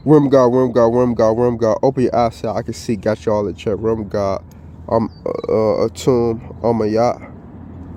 Worm God, Worm God, Worm God, Worm God. Open your eyes so I can see. Got you all in check. Worm God. I'm a tomb on my yacht.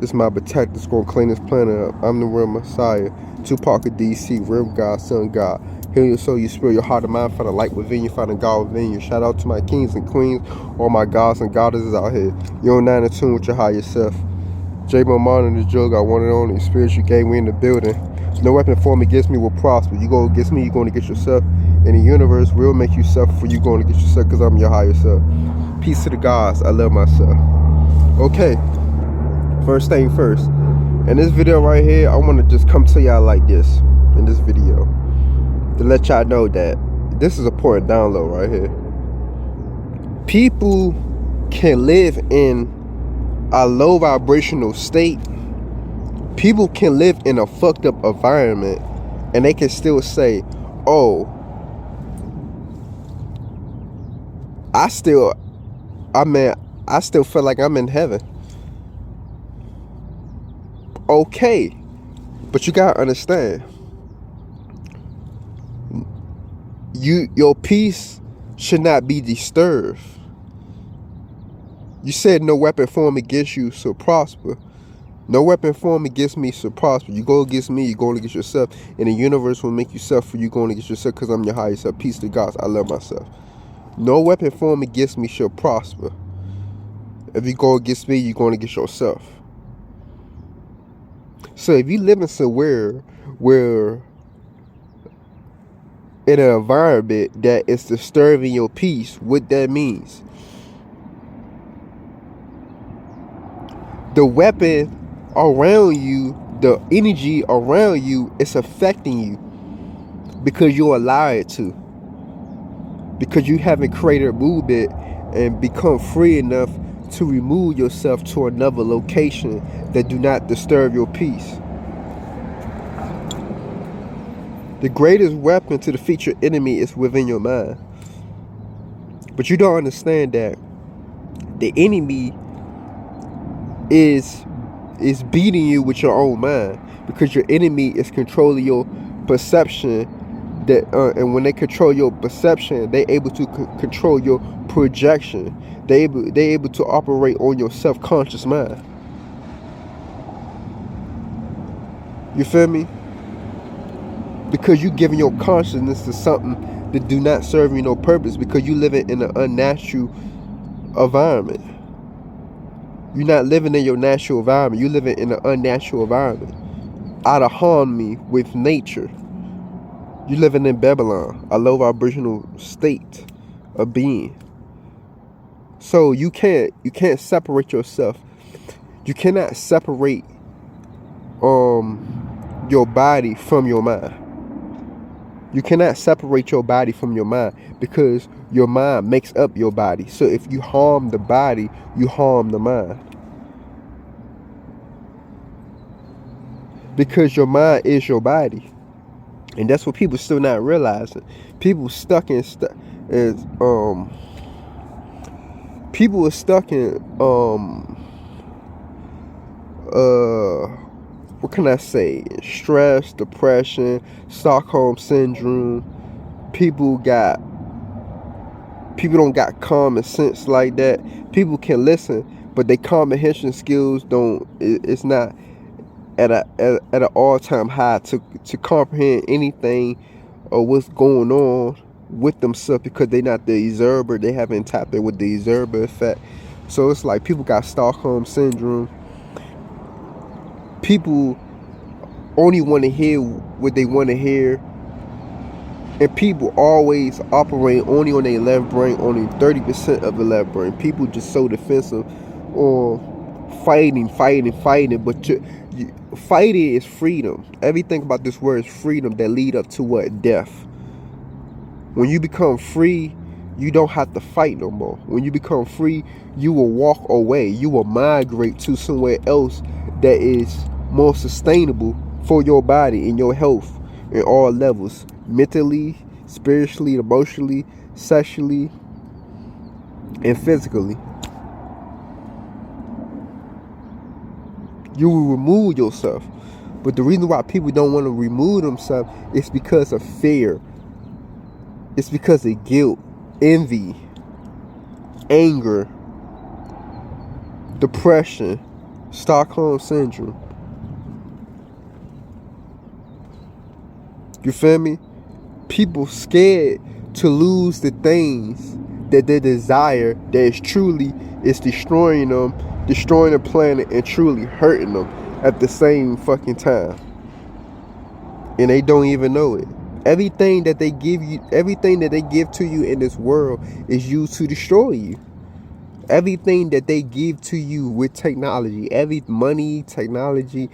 This is my protector. It's gonna clean this planet up. I'm the real Messiah. Tupac of DC. Worm God, Son God. Heal your soul, your spirit, your heart and mind. Find a light within you. Find a God within you. Shout out to my kings and queens. All my gods and goddesses out here. You're on 9 and tune with your higher self. J. Momon and the Jug. I want it on the spiritual game. We in the building. No weapon formed against me will prosper. You go against me, you're going to get yourself. In the universe will make you suffer for you going to get yourself because I'm your higher self. Peace to the gods. I love myself. Okay. First thing first. In this video right here, I want to just come to y'all like this. In this video. To let y'all know that this is a important download right here. People can live in a low vibrational state. People can live in a fucked up environment and they can still say, oh, I still feel like I'm in heaven. Okay, but you gotta understand, your peace should not be disturbed. You said no weapon formed against you shall prosper. No weapon formed against me shall prosper. You go against me, you're going against yourself. And the universe will make you suffer. You're going against yourself because I'm your higher self. Peace to God. I love myself. No weapon formed against me shall prosper. If you go against me, you're going against yourself. So if you live in somewhere where in an environment that is disturbing your peace, what that means, the weapon around you, the energy around you is affecting you because you allow it to. Because you haven't created a movement and become free enough to remove yourself to another location that do not disturb your peace. The greatest weapon to defeat your enemy is within your mind. But you don't understand that the enemy is beating you with your own mind, because your enemy is controlling your perception. That and when they control your perception, they're able to control your projection. They're able to operate on your subconscious mind. You feel me? Because you giving your consciousness to something that do not serve you no purpose, because you living in an unnatural environment. You're not living in your natural environment. You're living in an unnatural environment, out of harmony with nature. You're living in Babylon, a low vibrational state of being. So you can't separate yourself. You cannot separate your body from your mind. You cannot separate your body from your mind, because your mind makes up your body. So if you harm the body, you harm the mind. Because your mind is your body. And that's what people still not realizing. People are stuck in what can I say? Stress, depression, Stockholm Syndrome. People don't got common sense like that. People can listen, but their comprehension skills it's not at an all-time high to comprehend anything or what's going on with themselves, because they're not the observer. They haven't tapped in with the observer effect. So it's like people got Stockholm Syndrome. People only want to hear what they want to hear, and people always operate only on their left brain, only 30% of the left brain. People just so defensive or fighting, but fighting is freedom. Everything about this word is freedom that lead up to what? Death. When you become free, you don't have to fight no more. When you become free, you will walk away. You will migrate to somewhere else that is more sustainable for your body and your health in all levels. Mentally, spiritually, emotionally, sexually, and physically. You will remove yourself. But the reason why people don't want to remove themselves is because of fear. It's because of guilt, envy, anger, depression, Stockholm Syndrome. You feel me? People scared to lose the things that they desire, that is truly is destroying them, destroying the planet, and truly hurting them at the same fucking time. And they don't even know it. Everything that they give you, everything that they give to you in this world is used to destroy you. Everything that they give to you with technology, every money, technology,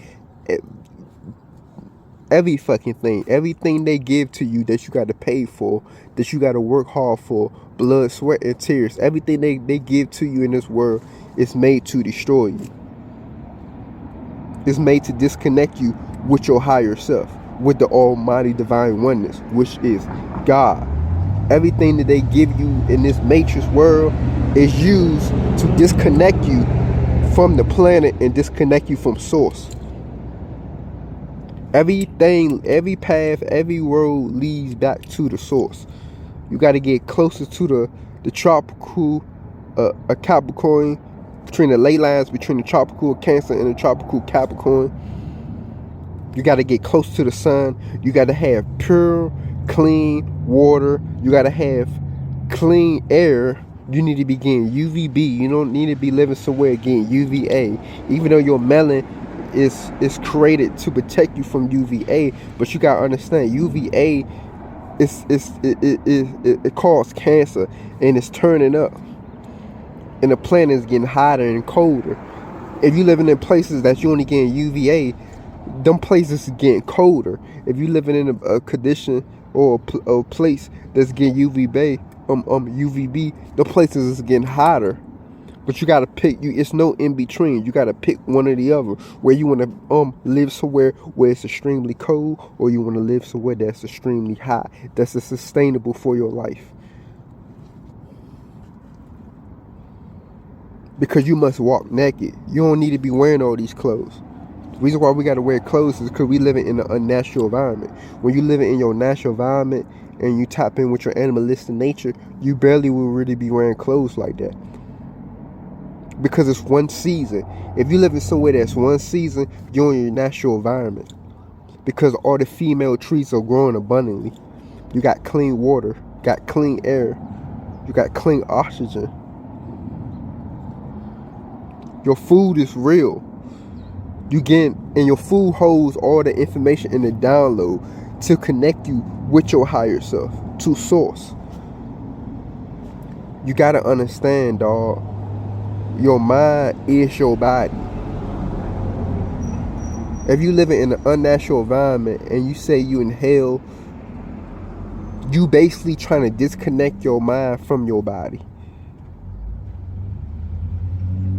every fucking thing, everything they give to you that you got to pay for, that you got to work hard for, blood, sweat, and tears, everything they give to you in this world is made to destroy you. It's made to disconnect you with your higher self, with the almighty divine oneness, which is God. Everything that they give you in this matrix world is used to disconnect you from the planet and disconnect you from source. Everything, every path, every road leads back to the source. You got to get closer to the tropical a Capricorn, between the ley lines between the tropical Cancer and the tropical Capricorn. You got to get close to the sun. You got to have pure, clean water. You got to have clean air. You need to be getting UVB. You don't need to be living somewhere getting UVA. Even though your melon is created to protect you from UVA, but you got to understand UVA it causes cancer, and it's turning up. And the planet is getting hotter and colder. If you're living in places that you only getting UVA, them places is getting colder. If you're living in a condition or a place that's getting UVB, the places is getting hotter. But you gotta pick. It's no in between. You gotta pick one or the other. Where you wanna live somewhere where it's extremely cold, or you wanna live somewhere that's extremely hot, that's sustainable for your life. Because you must walk naked. You don't need to be wearing all these clothes. The reason why we got to wear clothes is because we living in an unnatural environment. When you living in your natural environment and you tap in with your animalistic nature, you barely will really be wearing clothes like that. Because it's one season. If you live in somewhere that's one season, you're in your natural environment. Because all the female trees are growing abundantly. You got clean water, got clean air, you got clean oxygen. Your food is real. And your food holds all the information in the download to connect you with your higher self, to source. You gotta understand, dog. Your mind is your body. If you living in an unnatural environment and you say you inhale, you basically trying to disconnect your mind from your body.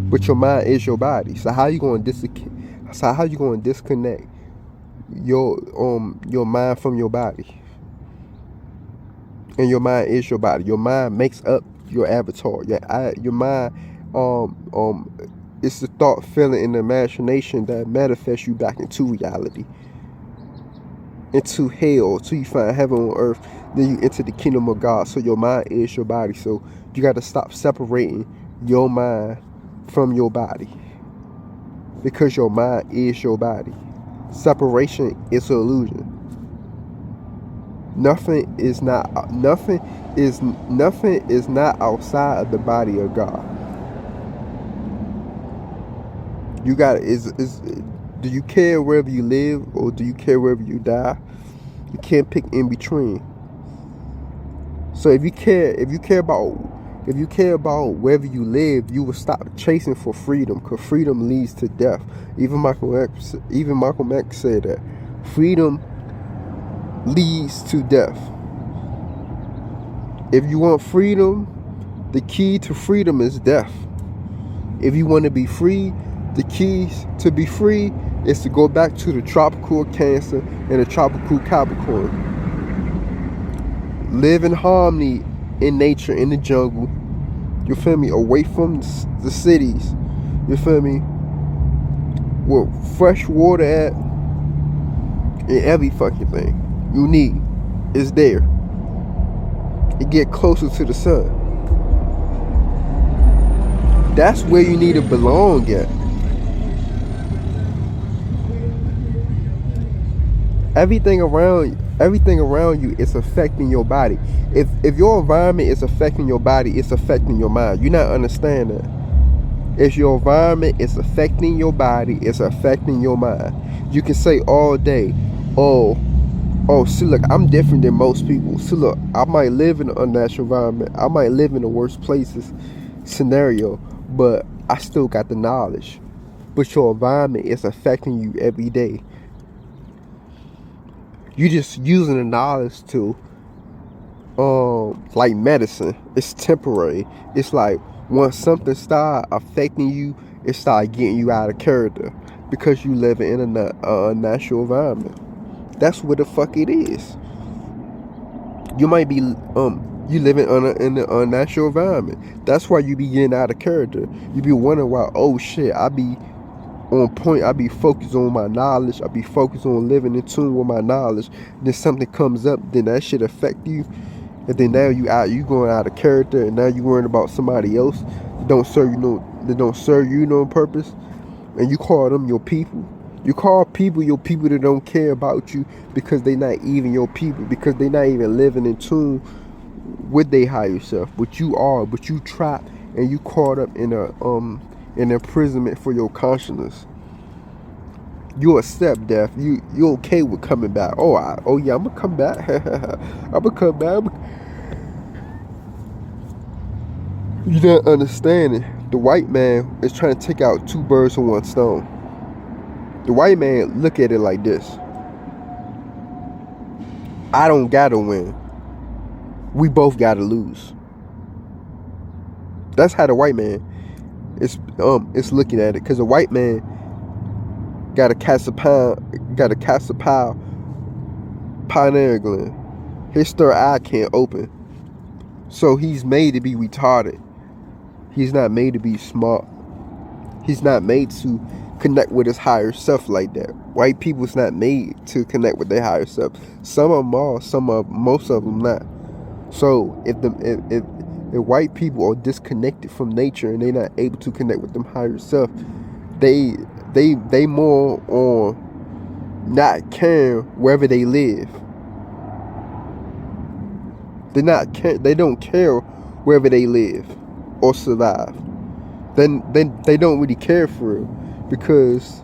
But your mind is your body. So how you going to disconnect your mind from your body? And your mind is your body. Your mind makes up your avatar. Your mind it's the thought, feeling, and the imagination that manifests you back into reality, into hell, till you find heaven on earth. Then you enter the kingdom of God. So your mind is your body. So you got to stop separating your mind from your body, because your mind is your body. Separation is an illusion. Nothing is not outside of the body of God. You got do you care wherever you live, or do you care wherever you die? You can't pick in between. So if you care about wherever you live, you will stop chasing for freedom, because freedom leads to death. Even Malcolm X said that freedom leads to death. If you want freedom, the key to freedom is death. If you want to be free, the keys to be free is to go back to the tropical Cancer and the tropical Capricorn. Live in harmony in nature, in the jungle. You feel me? Away from the cities. You feel me? Where fresh water at, and every fucking thing you need is there. It get closer to the sun. That's where you need to belong at. Everything around you is affecting your body. If your environment is affecting your body, it's affecting your mind. You're not understanding that. If your environment is affecting your body, it's affecting your mind. You can say all day, oh, see, look, I'm different than most people. See, look, I might live in an unnatural environment. I might live in the worst places scenario, but I still got the knowledge. But your environment is affecting you every day. You just using the knowledge to, like medicine. It's temporary. It's like once something start affecting you, it start getting you out of character because you live in a natural environment. That's what the fuck it is. You might be you living in an unnatural environment. That's why you be getting out of character. You be wondering why, oh shit, I be on point. I be focused on my knowledge. I be focused on living in tune with my knowledge. Then something comes up, then that shit affect you, and then now you going out of character, and now you worrying about somebody else that don't serve you no purpose, and you call them your people. You call people your people that don't care about you because they not even your people, because they not even living in tune with their higher self. But you are, but you trapped and you caught up in an imprisonment for your consciousness. You accept death. You okay with coming back? Oh yeah, I'm gonna come back. I'm gonna come back. You're not understanding. The white man is trying to take out two birds with one stone. The white man look at it like this. I don't gotta win. We both gotta lose. That's how the white man is looking at it. Cause the white man got a pineal gland. His third eye can't open. So he's made to be retarded. He's not made to be smart. He's not made to connect with his higher self like that. White people's not made to connect with their higher self. Some of them are, most of them not. So if white people are disconnected from nature and they're not able to connect with them higher self, they more on not caring wherever they live. They don't care wherever they live or survive. Then they don't really care for it because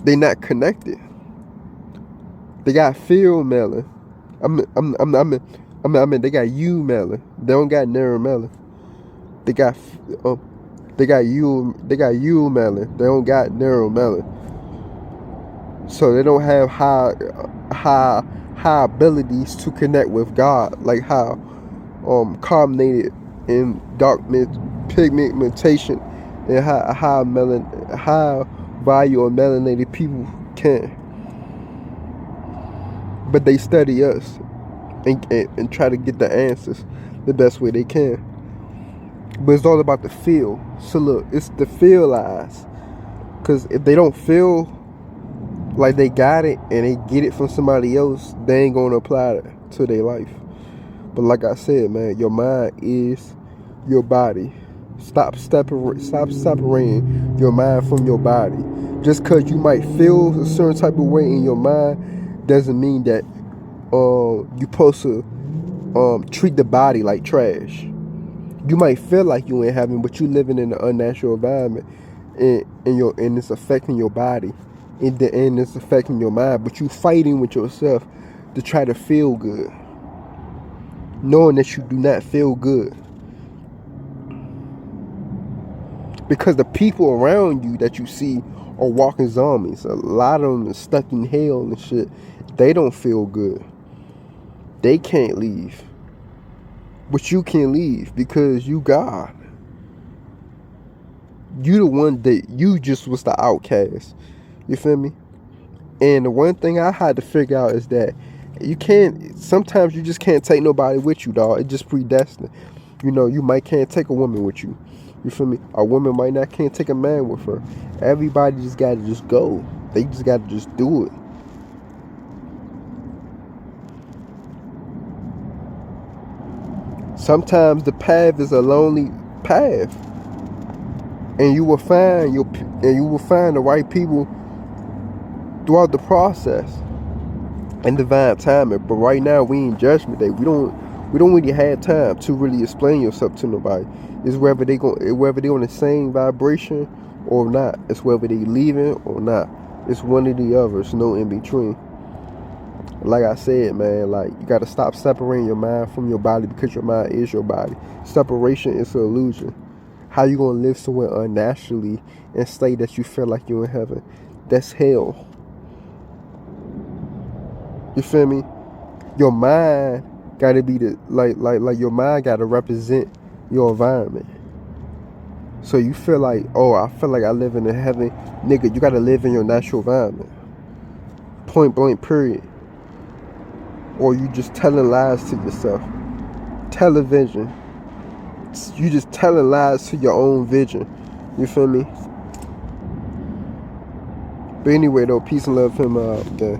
they not connected. They got field melon. I mean they got U melon. They don't got narrow melon. They got U melon. They don't got narrow melon. So they don't have high abilities to connect with God, like how carbonated and dark pigmentation and high value of melanated people can. But they study us and try to get the answers the best way they can. But it's all about the feel. So look, it's the feel eyes. Because if they don't feel like they got it and they get it from somebody else, they ain't gonna apply it to their life. But like I said, man, your mind is your body. Stop separating your mind from your body. Just because you might feel a certain type of way in your mind doesn't mean that you're supposed to treat the body like trash. You might feel like you in heaven, but you living in an unnatural environment, and it's affecting your body, and it's affecting your mind. But you fighting with yourself to try to feel good, knowing that you do not feel good. Because the people around you that you see are walking zombies. A lot of them are stuck in hell and shit. They don't feel good. They can't leave. But you can leave because you God. You the one that you just was the outcast. You feel me? And the one thing I had to figure out is that sometimes you just can't take nobody with you, dog. It's just predestined. You know, you can't take a woman with you. You feel me? A woman can't take a man with her. Everybody just gotta just go. They just gotta just do it. Sometimes the path is a lonely path, and you will find the right people throughout the process and divine timing. But right now we in judgment day. We don't really have time to really explain yourself to nobody. It's whether they on the same vibration or not. It's whether they leaving or not. It's one or the other. It's no in between. Like I said, man, like, you got to stop separating your mind from your body, because your mind is your body. Separation is an illusion. How you going to live somewhere unnaturally and say that you feel like you're in heaven? That's hell. You feel me? Your mind got to be like your mind got to represent your environment. So you feel like, oh, I feel like I live in heaven. Nigga, you got to live in your natural environment. Point blank, period. Or you just telling lies to yourself. Television. You just telling lies to your own vision. You feel me? But anyway, though, peace and love him out, okay?